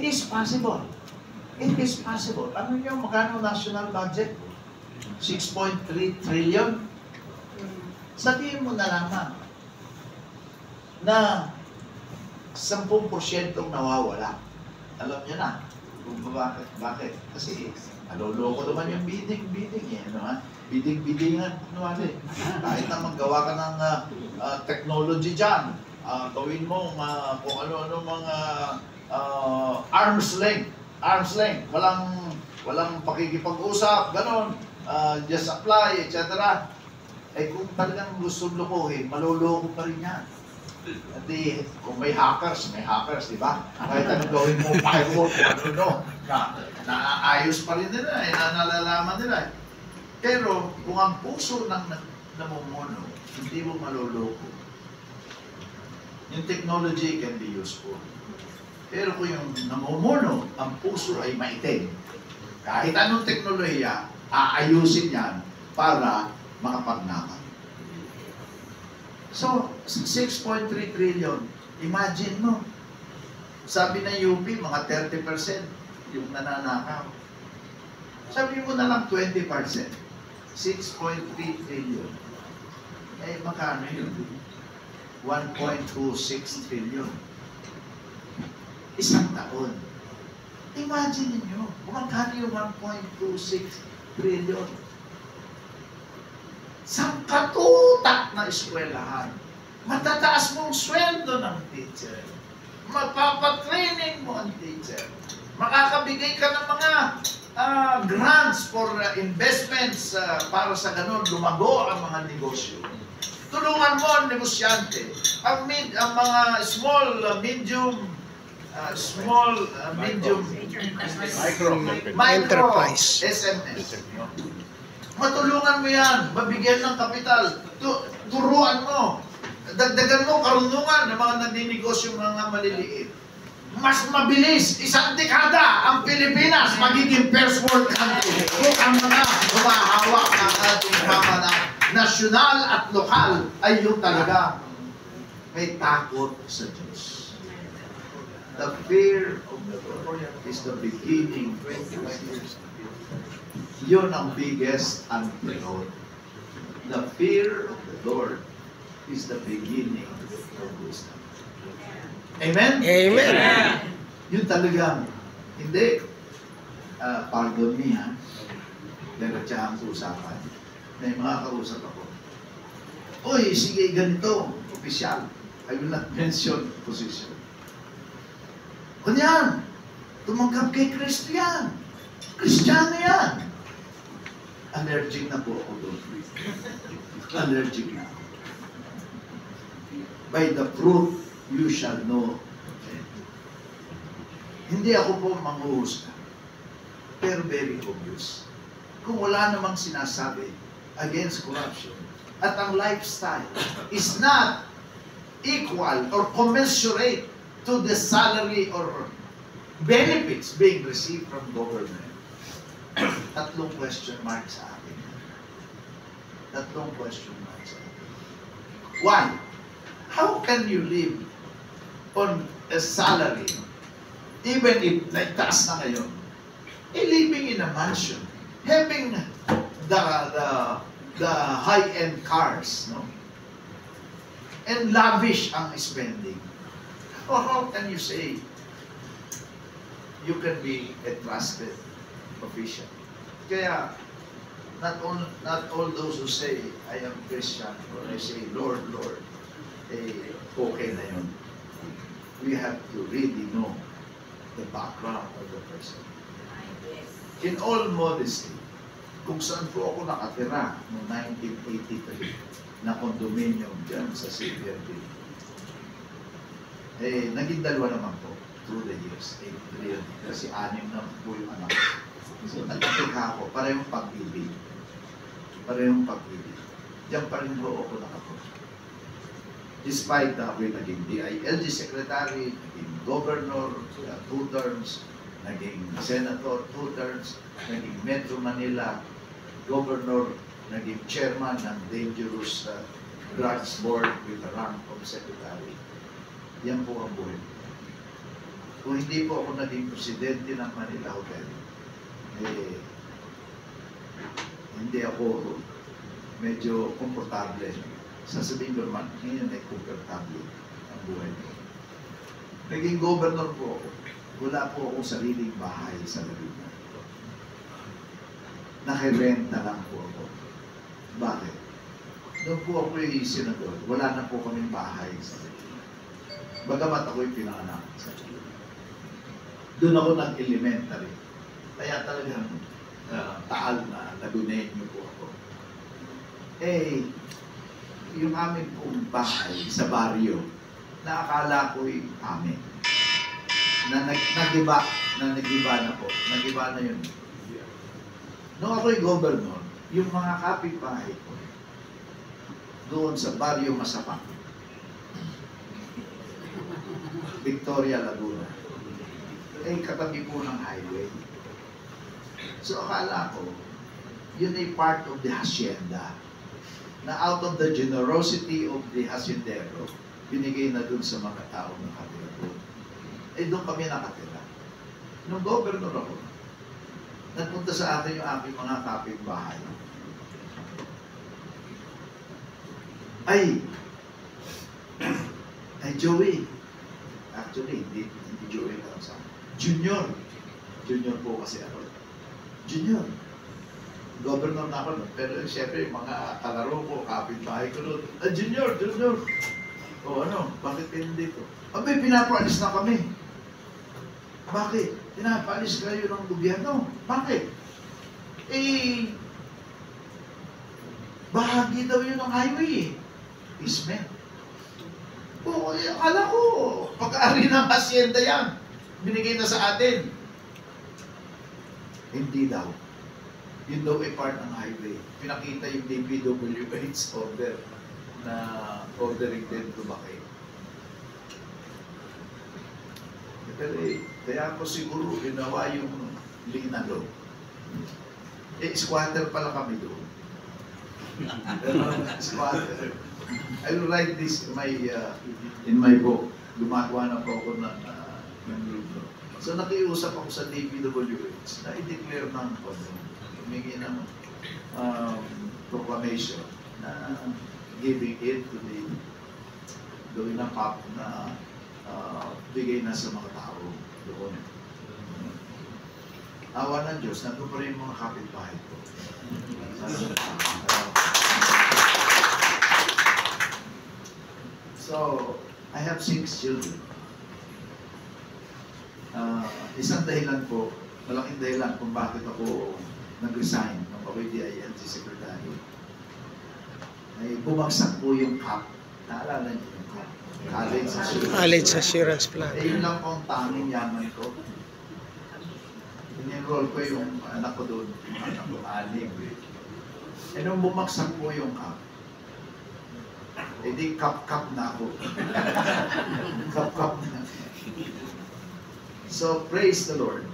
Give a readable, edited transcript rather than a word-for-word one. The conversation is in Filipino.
It is possible. It is possible. Ano yung magkano national budget? 6.3 trillion. Sabihin mo na lamang na 10% nawawala. Alam niyo na kung bakit. Bakit? Kasi naloloko naman yung bidding eh. Ano, ha? Bidding-biddingan. Kahit na maggawa ka ng technology dyan, gawin mo kung ano-ano mga arm's length. Walang pakikipag-usap, ganon. Just apply, etc. Eh kung talagang gusto lokohin, maloloko pa rin yan. At kung may hackers, di ba? Kahit anong gawin mo, firewall, naayos pa rin nila, nalalaman nila. Pero kung ang puso ng namumuno, hindi mo maloloko. Yung technology can be useful. Pero kung yung namumuno, ang puso ay maitim, kahit anong teknolohiya, aayusin yan para makapagnakaw. So, 6.3 trillion, imagine mo, sabi ng UP, mga 30% yung nananakaw. Sabi mo na lang 20%, 6.3 trillion. Eh, makano yun? 1.26 trillion. Isang taon. Imagine niyo, magkano yung 1.26 trillion? Sa katutak na eskwelahan, matataas mong sweldo ng teacher, mapapatraining mo ang teacher, makakabigay ka ng mga grants for investments para sa ganun, lumago ang mga negosyo. Tulungan mo ang negosyante, ang mga medium micro SMS. Matulungan mo yan, mabigyan ng kapital, turuan mo, dagdagan mo karunungan ng mga nagninegosyo mga maliliit. Mas mabilis, isang dekada ang Pilipinas magiging first world country kung ang mga humahawak ng ating mga nasyonal at lokal ay yung talaga may takot sa Diyos. The fear of the Lord is the beginning. Yun ang biggest antidote. The fear of the Lord is the beginning of wisdom. Amen? Amen. Yun talagang, hindi, pardon me ha, diretsahan sa usapan. May mga kausap ako. Uy, sige, ganito, opisyal. I will not mention position. Kunyan, tumanggap kay Kristo yan. Kristiyano yan. Allergic na po ako doon. Allergic na. By the fruit, you shall know. Hindi ako po manghuhusga. Pero very obvious. Kung wala namang sinasabi against corruption, at ang lifestyle is not equal or commensurate to the salary or benefits being received from government, tatlong question mark sa akin. Tatlong question mark sa akin. Why? How can you live on a salary, even if nagtaas na ngayon, living in a mansion, having the high-end cars, no? And lavish ang spending. Or how can you say you can be a trusted official? Kaya, not all those who say, I am Christian, or I say, Lord, Lord, okay na yun. We have to really know the background of the person. In all modesty, kung saan po ako nakatira noong 1983 na condominium dyan sa Xavier Building, naging dalawa naman po through the years, 83 kasi 6 na po yung anak ko. So, nagkatika ako, parehong pag-ibig. Parehong pag-ibig. Diyan pa rin ho ako nakapunta. Despite na ako'y naging DILG Secretary, naging Governor, 2 terms, naging Senator, 2 terms, naging Metro Manila Governor, naging Chairman ng Dangerous Drugs Board with the rank of Secretary. Yan po ang buhay. kung hindi po ako naging presidente ng Manila Hotel, eh, hindi ako medyo komportable. Sasabihin ko naman, ngayon ay komportable ang buhay ko. Naging governor po ako. Wala po akong sariling bahay sa Laguna. Nakirenta lang po ako. Bakit? Noong po ako yung senador, wala na po kaming bahay sa Laguna. Bagamat ako'y pinanganak sa Laguna. Doon ako nag-elementary. Kaya talagang taal na Lagunenyo po ako. Eh, yung aming pong bahay sa baryo, na akala ko'y amin. Nagiba na po. Nagiba na yun. Noong ako'y governor, yung mga kapitbahay ko, doon sa Barrio Masapang, Victoria, Laguna, ay katabi po ng highway. So akala ko, yun ay part of the hacienda, na out of the generosity of the haciendero, binigay na dun sa mga tao na nakatira doon. Eh doon kami nakatira. Nung governor ako, nagpunta sa akin yung aking mga kapitbahay. Ay, Joey. Actually, hindi Joey lang sa akin. Junior. Junior po kasi ako. Junior. Governor na ako. Pero siyempre, mga kalaro ko, kapitbahay ko doon. Junior. O ano, bakit hindi to? Abay, pinapaalis na kami. Bakit? Pinapaalis kayo ng gobyerno. Bakit? Eh, bahagi daw yun ng highway eh. Easement. Oo, akala ko, pag-aari ng hacienda yan. Binigay na sa atin. Hindi daw. Yun daw ay part ng highway. Pinakita yung DPWH order na ordering them to vacate. Pero kaya ko siguro ginawa yung linalo. Eh, squatter pala kami doon. Squatter. I will write this in my book. Gumagawa na po ako ng libro. So nakiusap ako sa DPWH na i-declare ng humingi ng proclamation na giving it to the gawin ng pop na bigay na sa mga tao doon. Awa ng Diyos, nandun pa rin yung mga kapitbahay ko. So, I have 6 children. Isang dahilan po, malaking dahilan kung bakit ako nag-resign ng ako'y DILG Secretary. Ay bumagsak po yung CAP. Naalala niyo yung CAP? College Assurance Plan. Eh, yun lang po ang tanging yaman ko. In-enroll ko yung anak ko doon, yung anak ko, aling. Eh, nung bumagsak po yung CAP, eh di kap-kap na ako. Kap-kap na. So, praise the Lord.